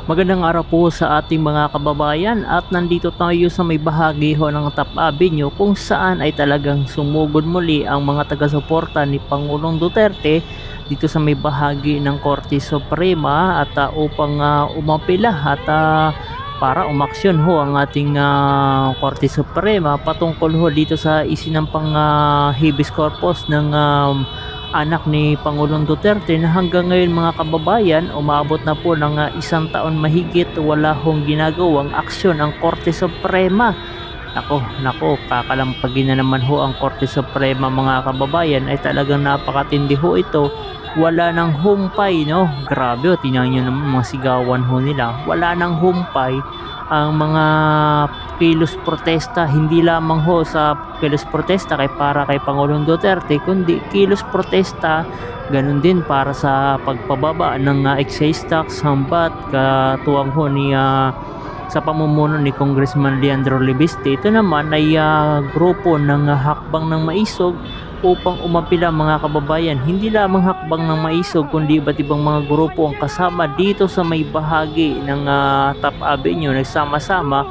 Magandang araw po sa ating mga kababayan at nandito tayo sa may bahagi ho ng Top Avenue kung saan ay talagang sumugod muli ang mga taga-suporta ni Pangulong Duterte dito sa may bahagi ng Korte Suprema at upang umapila at para umaksyon ho ang ating Korte Suprema patungkol ho dito sa isinampang habeas corpus ng anak ni Pangulong Duterte na hanggang ngayon mga kababayan umabot na po ng isang taon mahigit wala hong ginagawang aksyon ang Korte Suprema. Nako, kakalampagin na naman ho ang Korte Suprema mga kababayan, ay talagang napakatindi ho ito. Wala nang humpay, no? Grabe, tingnan nyo naman mga sigawan ho nila. Wala nang humpay ang mga kilos protesta, hindi lamang ho sa kilos protesta para kay Pangulong Duterte, kundi kilos protesta ganun din para sa pagpababa ng excise tax, hambat katuwang ho ni sa pamumuno ni Congressman Leandro Libiste. Ito naman ay grupo ng hakbang ng maisog upang umapila mga kababayan. Hindi lamang hakbang ng maisog kundi iba't ibang mga grupo ang kasama dito sa may bahagi ng Top Avenue, nagsama-sama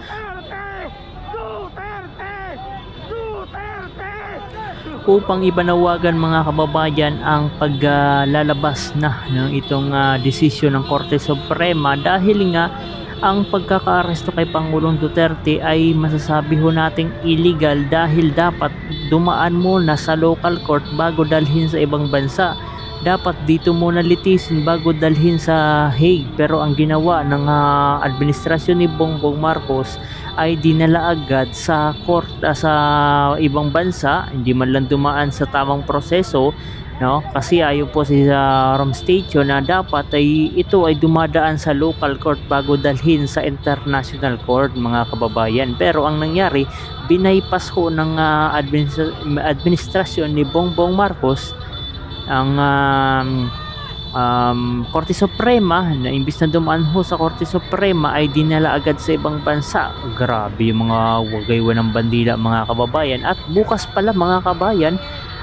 upang ibanawagan mga kababayan ang paglalabas na ng itong desisyon ng Korte Suprema, dahil nga ang pagkakaaresto kay Pangulong Duterte ay masasabi ho nating illegal dahil dapat dumaan muna sa local court bago dalhin sa ibang bansa. Dapat dito muna litisin bago dalhin sa Hague, pero ang ginawa ng administrasyon ni Bongbong Marcos ay dinala agad sa court sa ibang bansa, hindi man lang dumaan sa tamang proseso, no? Kasi ayon po sa Rome Statute na dapat ay ito ay dumadaan sa local court bago dalhin sa international court mga kababayan. Pero ang nangyari, binaypas ho ng administrasyon ni Bongbong Marcos ang Korte Suprema, na imbis na dumaan ho sa Korte Suprema ay dinala agad sa ibang bansa. Grabe yung mga wagaywan ng bandila mga kababayan. At bukas pala mga kabayan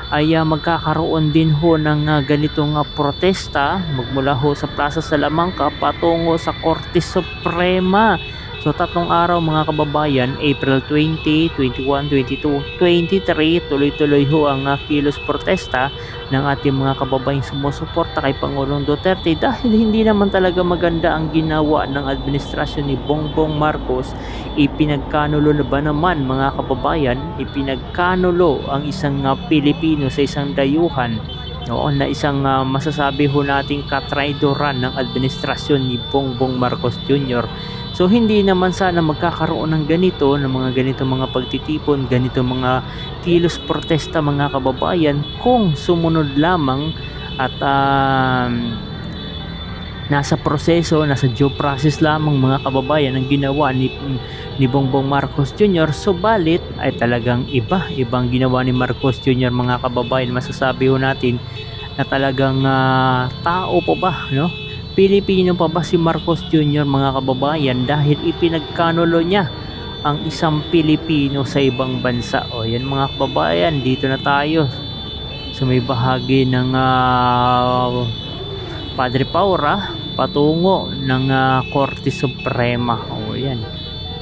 ay magkakaroon din ho ng ganitong protesta magmula ho sa Plaza Salamanca patungo sa Korte Suprema. So 3 araw mga kababayan, April 20, 21, 22, 23, tuloy-tuloy ho ang kilos protesta ng ating mga kababayang sumusuporta kay Pangulong Duterte, dahil hindi naman talaga maganda ang ginawa ng administrasyon ni Bongbong Marcos. Ipinagkanulo na ba naman mga kababayan, ipinagkanulo ang isang Pilipino sa isang dayuhan, na isang masasabi ho nating katraidoran ng administrasyon ni Bongbong Marcos Jr. So hindi naman sana magkakaroon ng ganito, ng mga ganito mga pagtitipon, ganito mga kilos protesta mga kababayan, kung sumunod lamang at nasa proseso, nasa due process lamang mga kababayan ang ginawa ni Bongbong Marcos Jr. Subalit ay talagang ibang ginawa ni Marcos Jr. mga kababayan. Masasabi ho natin na talagang tao pa ba, no? Pilipino pa ba si Marcos Jr. mga kababayan, dahil ipinagkanulo niya ang isang Pilipino sa ibang bansa. O yan mga kababayan, dito na tayo sa may bahagi ng Padre Paura patungo ng Korte Suprema. O yan.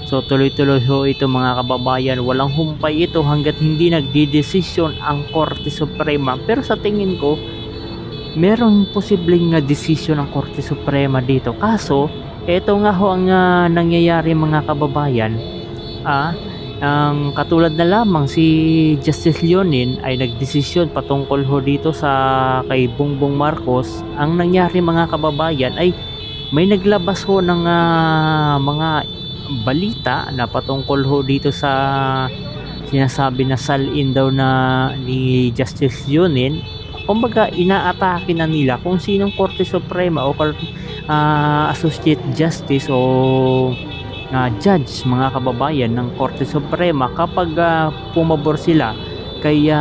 So tuloy-tuloy ho ito mga kababayan, walang humpay ito hanggat hindi nagdidesisyon ang Korte Suprema. Pero sa tingin ko, merong posibleng desisyon ng Korte Suprema dito. Kaso, ito nga ho ang nangyayari mga kababayan. Ang katulad na lamang si Justice Leonin ay nagdesisyon patungkol ho dito sa kay Bongbong Marcos. Ang nangyari mga kababayan ay may naglabas ho ng mga balita na patungkol ho dito sa sinasabi na salin daw na ni Justice Leonin. Kumbaga inaatake na nila kung sinong Korte Suprema o Associate Justice o Judge mga kababayan ng Korte Suprema. Kapag pumabor sila kay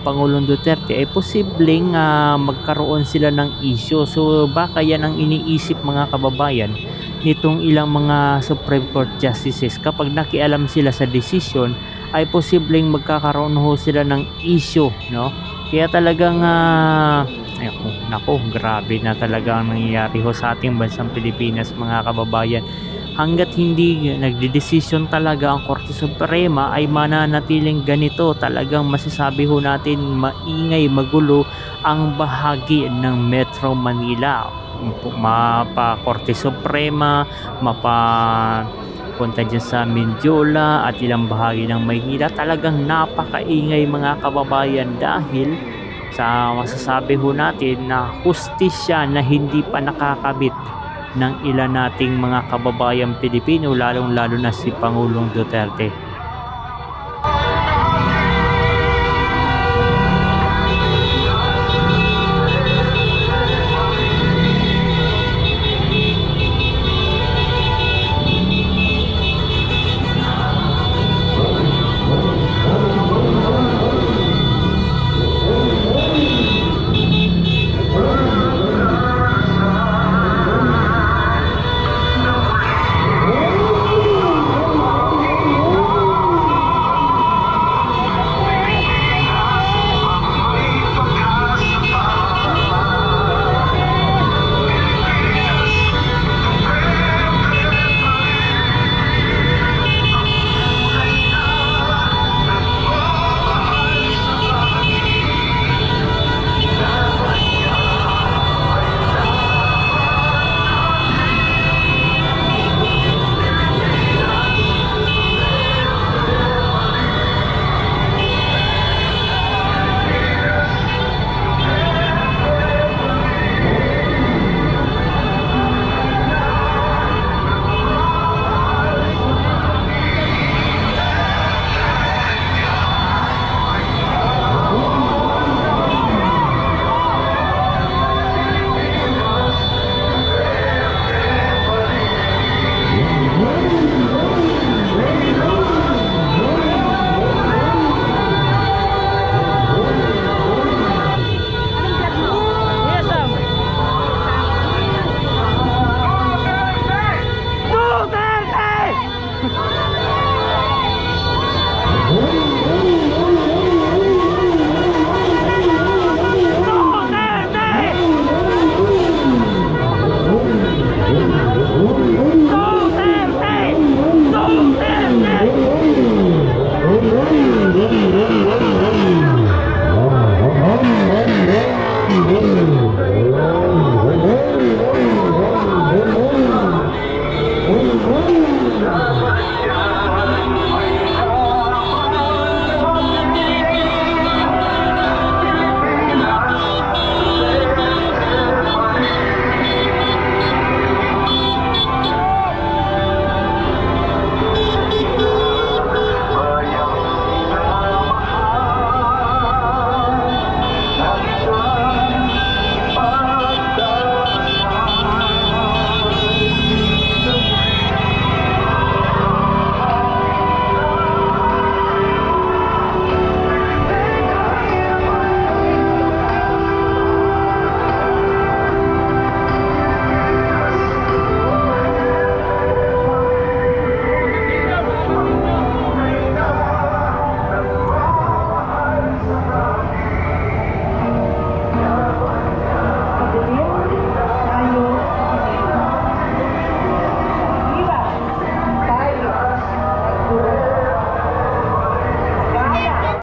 Pangulong Duterte ay posibleng magkaroon sila ng issue. So baka yan ang iniisip mga kababayan nitong ilang mga Supreme Court Justices. Kapag nakialam sila sa decision ay posibleng magkakaroon ho sila ng issue, no? Kaya talagang Naku, grabe na talaga ang nangyayari ho sa ating bansang Pilipinas mga kababayan. Hangga't hindi nagdedesisyon talaga ang Korte Suprema ay mananatiling ganito. Talagang masasabi ho natin maingay, magulo ang bahagi ng Metro Manila. Mapa Korte Suprema, punta dyan sa Mindiola at ilang bahagi ng Maynila. Talagang napakaingay mga kababayan dahil sa masasabi ho natin na hustisya na hindi pa nakakabit ng ilan nating mga kababayang Pilipino, lalong lalo na si Pangulong Duterte.